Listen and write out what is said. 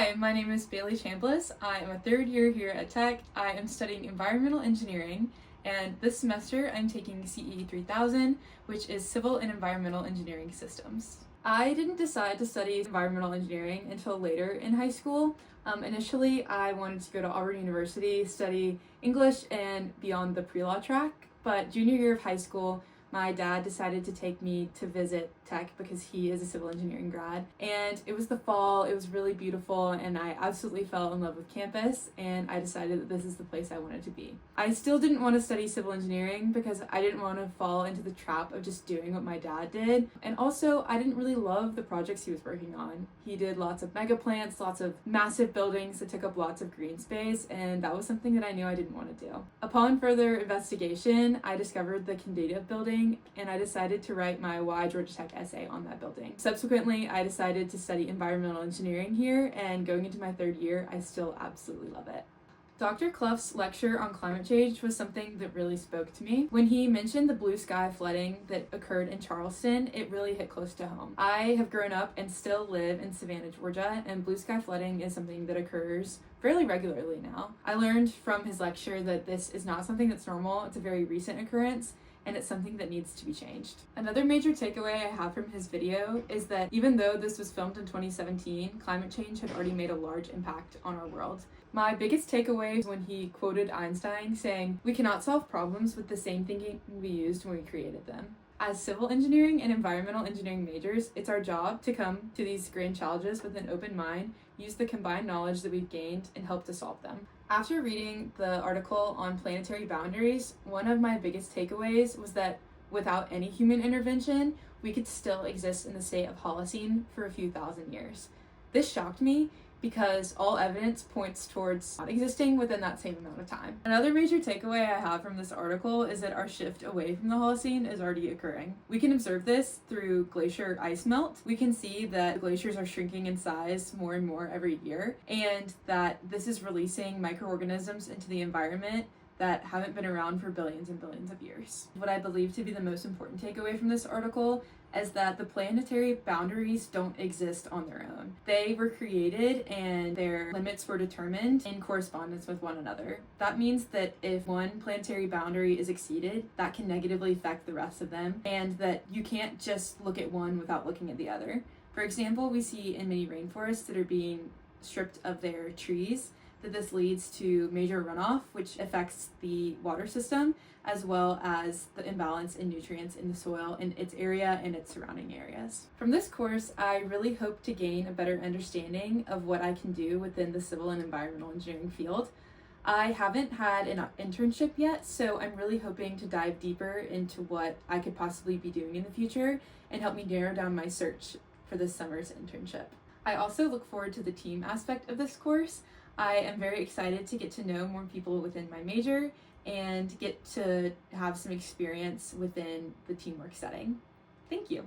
Hi, my name is Bailey Chambless. I am a third year here at Tech. I am studying environmental engineering, and this semester I'm taking CEE 3000, which is Civil and Environmental Engineering Systems. I didn't decide to study environmental engineering until later in high school. Initially, I wanted to go to Auburn University, study English and be on the pre-law track, but junior year of high school, my dad decided to take me to visit Tech because he is a civil engineering grad. And it was the fall, it was really beautiful, and I absolutely fell in love with campus, and I decided that this is the place I wanted to be. I still didn't want to study civil engineering because I didn't want to fall into the trap of just doing what my dad did. And also, I didn't really love the projects he was working on. He did lots of mega plants, lots of massive buildings that took up lots of green space, and that was something that I knew I didn't want to do. Upon further investigation, I discovered the Candidative building, and I decided to write my Why Georgia Tech essay on that building. Subsequently, I decided to study environmental engineering here, and going into my third year, I still absolutely love it. Dr. Clough's lecture on climate change was something that really spoke to me. When he mentioned the blue sky flooding that occurred in Charleston, it really hit close to home. I have grown up and still live in Savannah, Georgia, and blue sky flooding is something that occurs fairly regularly now. I learned from his lecture that this is not something that's normal, it's a very recent occurrence, and it's something that needs to be changed. Another major takeaway I have from his video is that even though this was filmed in 2017, climate change had already made a large impact on our world. My biggest takeaway was when he quoted Einstein saying, "We cannot solve problems with the same thinking we used when we created them." As civil engineering and environmental engineering majors, it's our job to come to these grand challenges with an open mind, use the combined knowledge that we've gained, and help to solve them. After reading the article on planetary boundaries, one of my biggest takeaways was that without any human intervention, we could still exist in the state of Holocene for a few thousand years. This shocked me because all evidence points towards not existing within that same amount of time. Another major takeaway I have from this article is that our shift away from the Holocene is already occurring. We can observe this through glacier ice melt. We can see that glaciers are shrinking in size more and more every year, and that this is releasing microorganisms into the environment that haven't been around for billions and billions of years. What I believe to be the most important takeaway from this article is that the planetary boundaries don't exist on their own. They were created and their limits were determined in correspondence with one another. That means that if one planetary boundary is exceeded, that can negatively affect the rest of them, and that you can't just look at one without looking at the other. For example, we see in many rainforests that are being stripped of their trees that this leads to major runoff, which affects the water system, as well as the imbalance in nutrients in the soil in its area and its surrounding areas. From this course, I really hope to gain a better understanding of what I can do within the civil and environmental engineering field. I haven't had an internship yet, so I'm really hoping to dive deeper into what I could possibly be doing in the future and help me narrow down my search for this summer's internship. I also look forward to the team aspect of this course. I am very excited to get to know more people within my major and get to have some experience within the teamwork setting. Thank you.